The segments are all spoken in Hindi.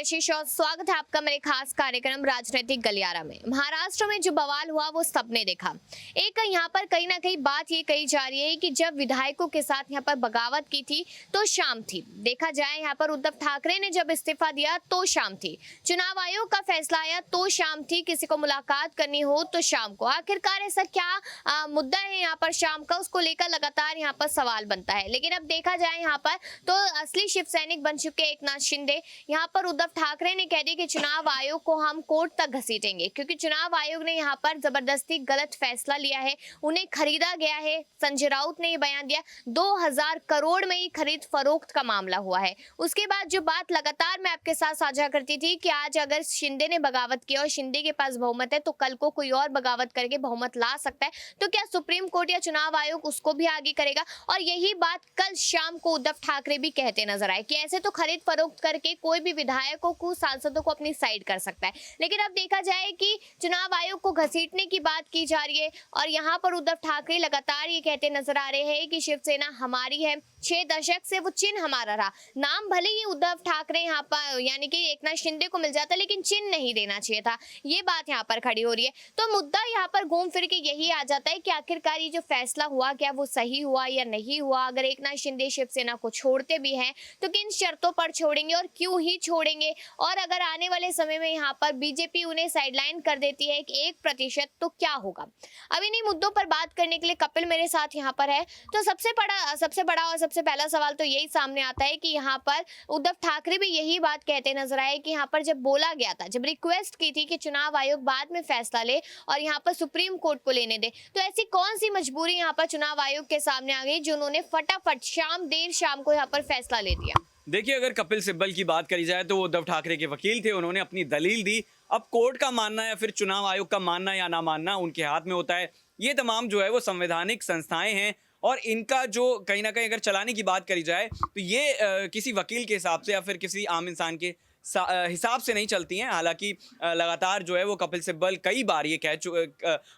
आशीष और स्वागत है आपका मेरे खास कार्यक्रम राजनीतिक गलियारा में। महाराष्ट्र में जो बवाल हुआ वो सबने देखा। एक यहाँ पर कहीं ना कहीं बात ये कही जा रही है कि जब विधायकों के साथ यहाँ पर बगावत की थी तो शाम थी। देखा जाए यहाँ पर उद्धव ठाकरे ने जब इस्तीफा दिया तो शाम थी, चुनाव आयोग का फैसला आया तो शाम थी, किसी को मुलाकात करनी हो तो शाम को। आखिरकार ऐसा क्या मुद्दा है यहाँ पर शाम का, उसको लेकर लगातार यहाँ पर सवाल बनता है। लेकिन अब देखा जाए यहाँ पर तो असली शिव सैनिक बन चुके एकनाथ शिंदे। यहाँ पर उद्धव ठाकरे ने कह दिया कि चुनाव आयोग को हम कोर्ट तक घसीटेंगे, क्योंकि चुनाव आयोग ने यहाँ पर जबरदस्ती गलत फैसला लिया है, उन्हें खरीदा गया है। संजय राउत ने ये बयान दिया, 2000 करोड़ में ही खरीद फरोख्त का मामला हुआ है। उसके बाद जो बात लगातार मैं आपके साथ साझा करती थी कि आज अगर शिंदे ने बगावत किया और शिंदे के पास बहुमत है तो कल को कोई और बगावत करके बहुमत ला सकता है, तो क्या सुप्रीम कोर्ट या चुनाव आयोग उसको भी आगे करेगा? और यही बात कल शाम को उद्धव ठाकरे भी कहते नजर आए कि ऐसे तो खरीद फरोख्त करके कोई भी विधायकों को, सांसदों को अपनी साइड कर सकता है। लेकिन अब देखा जाए कि चुनाव आयोग को घसीटने की बात की जा रही है और यहाँ पर उद्धव ठाकरे लगातार ये कहते नजर आ रहे हैं कि शिवसेना हमारी है, 6 दशक से वो चिन्ह हमारा रहा। नाम भले ही उद्धव ठाकरे यहाँ पर यानी कि एकनाथ शिंदे को मिल जाता, लेकिन चिन्ह नहीं देना चाहिए था। ये बात यहाँ पर खड़ी हो रही है। तो मुद्दा यहाँ पर घूम फिर के यही आ जाता है कि आखिरकार ये जो फैसला हुआ क्या वो सही हुआ या नहीं हुआ? अगर एकनाथ शिंदे शिवसेना को छोड़ते भी हैं तो किन शर्तों पर छोड़ेंगे और क्यों ही छोड़ेंगे? और अगर आने वाले समय में यहाँ पर बीजेपी उन्हें साइडलाइन कर देती है 1% तो क्या होगा? अब इन्हीं मुद्दों पर बात करने के लिए कपिल मेरे साथ यहाँ पर है। तो सबसे बड़ा और सबसे पहला सवाल तो यही सामने आता है कि यहाँ पर उद्धव ठाकरे भी यही बात कहते नजर आए कि यहाँ पर जब बोला गया था, जब रिक्वेस्ट की थी कि चुनाव आयोग बाद में फैसला ले और यहाँ पर सुप्रीम कोर्ट को लेने दे, तो ऐसी कौन सी मजबूरी यहाँ पर चुनाव आयोग के सामने आ गई जो उन्होंने फटाफट देर शाम को यहाँ पर फैसला ले दिया? देखिए, अगर कपिल सिब्बल की बात करी जाए तो वो उद्धव ठाकरे के वकील थे, उन्होंने अपनी दलील दी। अब कोर्ट का मानना या फिर चुनाव आयोग का मानना या ना मानना उनके हाथ में होता है। ये तमाम जो है वो संवैधानिक संस्थाएं हैं और इनका जो कहीं ना कहीं अगर चलाने की बात करी जाए तो ये किसी वकील के हिसाब से या फिर किसी आम इंसान के हिसाब से नहीं चलती हैं। हालांकि लगातार जो है वो कपिल सिब्बल कई बार ये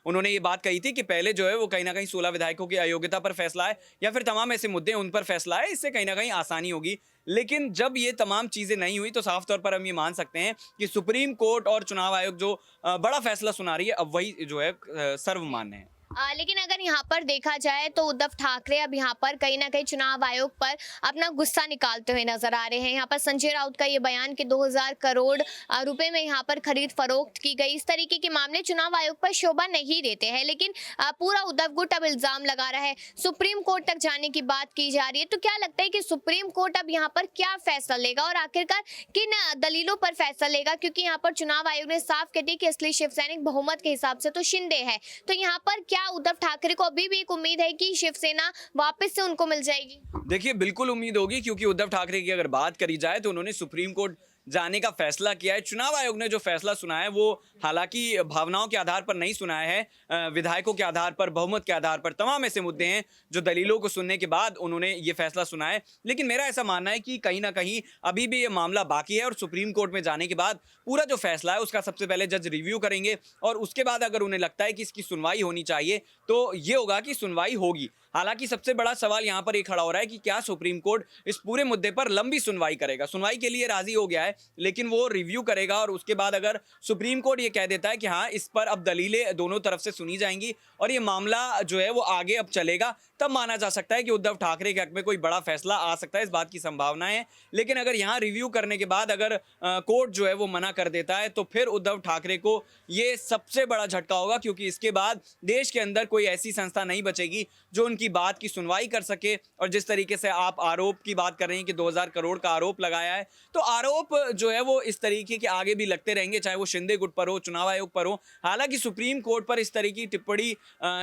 उन्होंने ये बात कही थी कि पहले जो है वो कहीं ना कहीं 16 विधायकों की अयोग्यता पर फैसला है या फिर तमाम ऐसे मुद्दे उन पर फैसला है, इससे कहीं ना कहीं आसानी होगी। लेकिन जब ये तमाम चीज़ें नहीं हुई तो साफ तौर पर हम ये मान सकते हैं कि सुप्रीम कोर्ट और चुनाव आयोग जो बड़ा फैसला सुना रही है अब वही जो है सर्वमान्य है। लेकिन अगर यहाँ पर देखा जाए तो उद्धव ठाकरे अब यहाँ पर कहीं ना कहीं चुनाव आयोग पर अपना गुस्सा निकालते हुए नजर आ रहे हैं। यहाँ पर संजय राउत का ये बयान कि 2000 करोड़ रुपए में यहाँ पर खरीद फरोख्त की गई, इस तरीके के मामले चुनाव आयोग पर शोभा नहीं देते हैं। लेकिन पूरा उद्धव गुट अब इल्जाम लगा रहा है, सुप्रीम कोर्ट तक जाने की बात की जा रही है। तो क्या लगता है कि सुप्रीम कोर्ट अब यहाँ पर क्या फैसला लेगा और आखिरकार किन दलीलों पर फैसला लेगा? क्योंकि यहाँ पर चुनाव आयोग ने साफ कह दिया कि असली शिव सैनिक बहुमत के हिसाब से तो शिंदे है। तो यहाँ पर क्या उद्धव ठाकरे को अभी भी एक उम्मीद है कि शिवसेना वापस से उनको मिल जाएगी? देखिए, बिल्कुल उम्मीद होगी, क्योंकि उद्धव ठाकरे की अगर बात करी जाए तो उन्होंने सुप्रीम कोर्ट जाने का फैसला किया है। चुनाव आयोग ने जो फैसला सुनाया है वो हालांकि भावनाओं के आधार पर नहीं सुनाया है, विधायकों के आधार पर, बहुमत के आधार पर, तमाम ऐसे मुद्दे हैं जो दलीलों को सुनने के बाद उन्होंने ये फैसला सुनाया है। लेकिन मेरा ऐसा मानना है कि कहीं ना कहीं अभी भी ये मामला बाकी है और सुप्रीम कोर्ट में जाने के बाद पूरा जो फैसला है उसका सबसे पहले जज रिव्यू करेंगे और उसके बाद अगर उन्हें लगता है कि इसकी सुनवाई होनी चाहिए तो ये होगा कि सुनवाई होगी। हालांकि सबसे बड़ा सवाल यहाँ पर ये खड़ा हो रहा है कि क्या सुप्रीम कोर्ट इस पूरे मुद्दे पर लंबी सुनवाई करेगा? सुनवाई के लिए राजी हो गया है लेकिन वो रिव्यू करेगा और उसके बाद अगर सुप्रीम कोर्ट ये कह देता है कि हाँ, इस पर अब दलीलें दोनों तरफ से सुनी जाएंगी और ये मामला जो है वो आगे अब चलेगा, तब माना जा सकता है कि उद्धव ठाकरे के हक में कोई बड़ा फैसला आ सकता है। इस बात की संभावना है। लेकिन अगर यहाँ रिव्यू करने के बाद अगर कोर्ट जो है वो मना कर देता है तो फिर उद्धव ठाकरे को ये सबसे बड़ा झटका होगा, क्योंकि इसके बाद देश के अंदर कोई ऐसी संस्था नहीं बचेगी जो उनकी बात की सुनवाई कर सके। और जिस तरीके से आप आरोप की बात कर रहे हैं कि 2000 करोड़ का आरोप लगाया है, तो आरोप जो है वो इस तरीके के आगे भी लगते रहेंगे, चाहे वो शिंदे गुट पर हो, चुनाव आयोग पर हो। हालांकि सुप्रीम कोर्ट पर इस तरह की टिप्पणी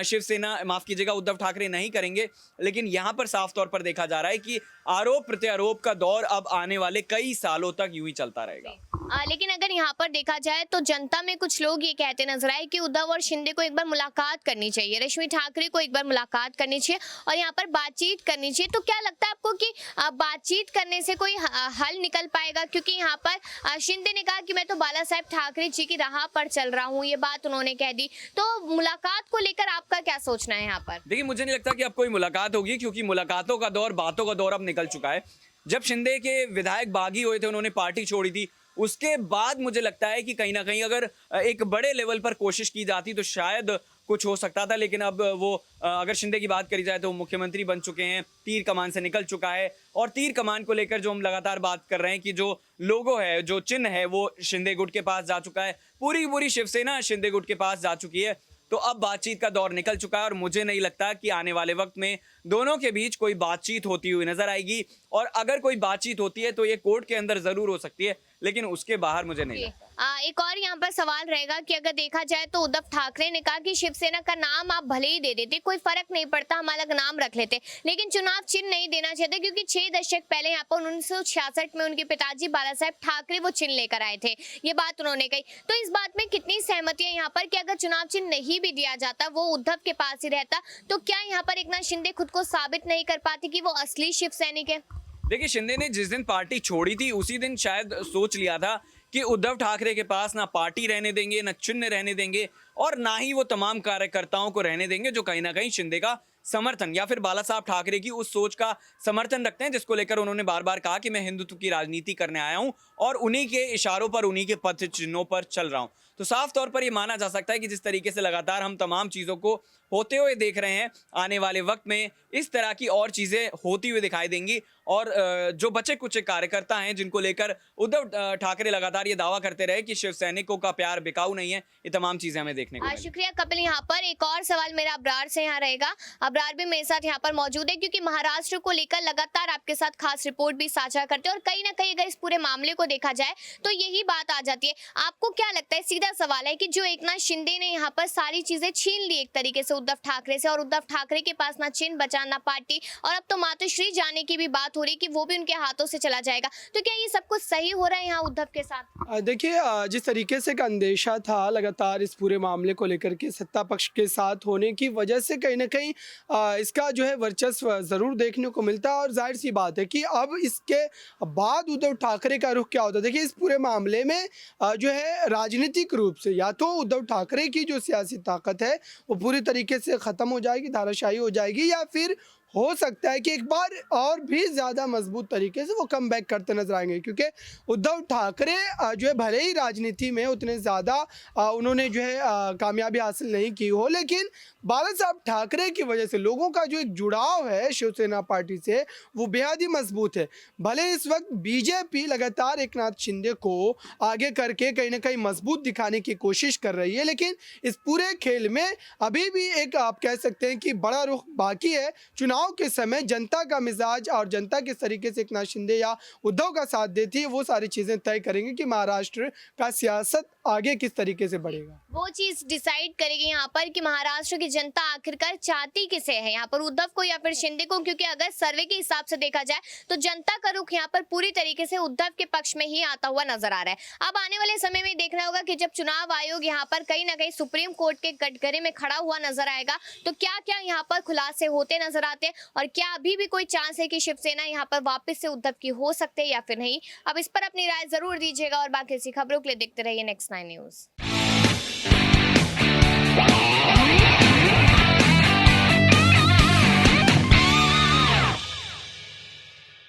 शिवसेना, माफ कीजिएगा, उद्धव ठाकरे नहीं करेंगे। लेकिन यहां पर साफ तौर पर देखा जा रहा है कि आरोप प्रत्यारोप का दौर अब आने वाले कई सालों तक यूं ही चलता रहेगा। लेकिन अगर यहाँ पर देखा जाए तो जनता में कुछ लोग ये कहते नजर आए कि उद्धव और शिंदे को एक बार मुलाकात करनी चाहिए, रश्मि ठाकरे को एक बार मुलाकात करनी चाहिए और यहाँ पर बातचीत करनी चाहिए। तो क्या लगता है आपको कि बातचीत करने से कोई हल निकल पाएगा? क्योंकि यहाँ पर शिंदे ने कहा कि मैं तो बाला साहेब ठाकरे जी की राह पर चल रहा हूँ, ये बात उन्होंने कह दी। तो मुलाकात को लेकर आपका क्या सोचना है यहाँ पर? देखिए, मुझे नहीं लगता कि अब कोई मुलाकात होगी, क्योंकि मुलाकातों का दौर, बातों का दौर अब निकल चुका है। जब शिंदे के विधायक बागी हुए थे, उन्होंने पार्टी छोड़ी थी, उसके बाद मुझे लगता है कि कहीं ना कहीं अगर एक बड़े लेवल पर कोशिश की जाती तो शायद कुछ हो सकता था। लेकिन अब वो अगर शिंदे की बात करी जाए तो वो मुख्यमंत्री बन चुके हैं, तीर कमान से निकल चुका है। और तीर कमान को लेकर जो हम लगातार बात कर रहे हैं कि जो लोगो है, जो चिन्ह है, वो शिंदे गुट के पास जा चुका है, पूरी शिवसेना शिंदे गुट के पास जा चुकी है। तो अब बातचीत का दौर निकल चुका है और मुझे नहीं लगता कि आने वाले वक्त में दोनों के बीच कोई बातचीत होती हुई नजर आएगी। और अगर कोई बातचीत होती है तो ये कोर्ट के अंदर जरूर हो सकती है, लेकिन उसके बाहर मुझे नहीं लगता। एक और यहाँ पर सवाल रहेगा कि अगर देखा जाए तो उद्धव ठाकरे ने कहा कि शिवसेना का नाम आप भले ही दे देते, कोई फर्क नहीं पड़ता, हम अलग नाम रख लेते, लेकिन चुनाव चिन्ह नहीं देना चाहते, क्योंकि 6 दशक पहले यहाँ पर 1966 में उनके पिताजी बाला साहेब ठाकरे वो चिन्ह लेकर आए थे। ये बात उन्होंने कही। तो इस बात में कितनी सहमति है यहाँ पर कि अगर चुनाव चिन्ह नहीं भी दिया जाता, वो उद्धव के पास ही रहता, तो क्या यहाँ पर एकनाथ शिंदे खुद को साबित नहीं कर पाती कि वो असली शिव सैनिक है? देखिए, शिंदे ने जिस दिन पार्टी छोड़ी थी उसी दिन शायद सोच लिया था कि उद्धव ठाकरे के पास ना पार्टी रहने देंगे, ना चिन्ह रहने देंगे, और ना ही वो तमाम कार्यकर्ताओं को रहने देंगे जो कहीं ना कहीं शिंदे का समर्थन या फिर बाला साहब ठाकरे की उस सोच का समर्थन रखते हैं, जिसको लेकर उन्होंने बार बार कहा कि मैं हिंदुत्व की राजनीति करने आया हूं और उन्हीं के इशारों पर, उन्हीं के पथ चिन्हों पर चल रहा हूं। तो साफ तौर पर यह माना जा सकता है कि जिस तरीके से लगातार हम तमाम चीज़ों को होते हुए देख रहे हैं, आने वाले वक्त में इस तरह की और चीज़ें होती हुई दिखाई देंगी। और जो बचे कुछ कार्यकर्ता हैं जिनको लेकर उद्धव ठाकरे लगातार ये दावा करते रहे कि शिव सैनिकों का प्यार बिकाऊ नहीं है, ये तमाम चीज़ें हमें देखने को मिलेंगी। शुक्रिया कपिल। यहाँ पर एक और सवाल मेरा अब्रार से यहाँ रहेगा। अब्रार भी मेरे साथ यहाँ पर मौजूद है, क्योंकि महाराष्ट्र को लेकर लगातार आपके साथ खास रिपोर्ट भी साझा करते हैं, और कहीं ना कहीं अगर इस पूरे मामले को देखा जाए तो यही बात आ जाती है। आपको क्या लगता है, सीधा सवाल है, कि जो एकनाथ शिंदे ने यहाँ पर सारी चीजें छीन ली एक तरीके से उद्धव ठाकरे से, और उद्धव ठाकरे के पास ना चिन्ह बचा ना पार्टी, और अब तो मातोश्री जाने की भी बात हो रही कि वो भी उनके हाथों से चला जाएगा, तो क्या ये सब कुछ सही हो रहा है यहाँ उद्धव के साथ? देखिए, जिस तरीके से एक अंदेशा था लगातार इस पूरे मामले को लेकर के सत्ता पक्ष के साथ होने की वजह से कहीं ना कहीं इसका जो है वर्चस्व ज़रूर देखने को मिलता है। और जाहिर सी बात है कि अब इसके बाद उद्धव ठाकरे का रुख क्या होता है। देखिए, इस पूरे मामले में जो है राजनीतिक रूप से या तो उद्धव ठाकरे की जो सियासी ताकत है वो पूरी तरीके से ख़त्म हो जाएगी, धाराशायी हो जाएगी, या फिर हो सकता है कि एक बार और भी ज़्यादा मजबूत तरीके से वो कम बैक करते नजर आएंगे। क्योंकि उद्धव ठाकरे जो है भले ही राजनीति में उतने ज़्यादा उन्होंने जो है कामयाबी हासिल नहीं की हो, लेकिन बाला साहब ठाकरे की वजह से लोगों का जो एक जुड़ाव है शिवसेना पार्टी से वो बेहद ही मजबूत है। भले इस वक्त बीजेपी लगातार एकनाथ शिंदे को आगे करके कहीं ना कहीं मजबूत दिखाने की कोशिश कर रही है, लेकिन इस पूरे खेल में अभी भी एक आप कह सकते हैं कि बड़ा रुख बाकी है। चुनाव के समय जनता का मिजाज और जनता किस तरीके से एकनाथ शिंदे या उद्धव का साथ देती है, वो सारी चीजें तय करेंगे कि महाराष्ट्र का सियासत आगे किस तरीके से बढ़ेगा। वो चीज डिसाइड करेगी यहाँ पर कि महाराष्ट्र की जनता आखिरकार चाहती किसे है, यहाँ पर उद्धव को या फिर शिंदे को। क्योंकि अगर सर्वे के हिसाब से देखा जाए तो जनता का रुख यहाँ पर पूरी तरीके से उद्धव के पक्ष में ही आता हुआ नजर आ रहा है। अब आने वाले समय में देखना होगा कि जब चुनाव आयोग यहाँ पर कहीं ना कहीं सुप्रीम कोर्ट के कटघरे में खड़ा हुआ नजर आएगा, तो क्या क्या यहाँ पर खुलासे होते नजर आते हैं, और क्या अभी भी कोई चांस है कि शिवसेना यहाँ पर वापस से उद्धव की हो सकते हैं या फिर नहीं। अब इस पर अपनी राय जरूर दीजिएगा, और बाकी ऐसी खबरों के लिए देखते रहिए नेक्स्ट 9 न्यूज।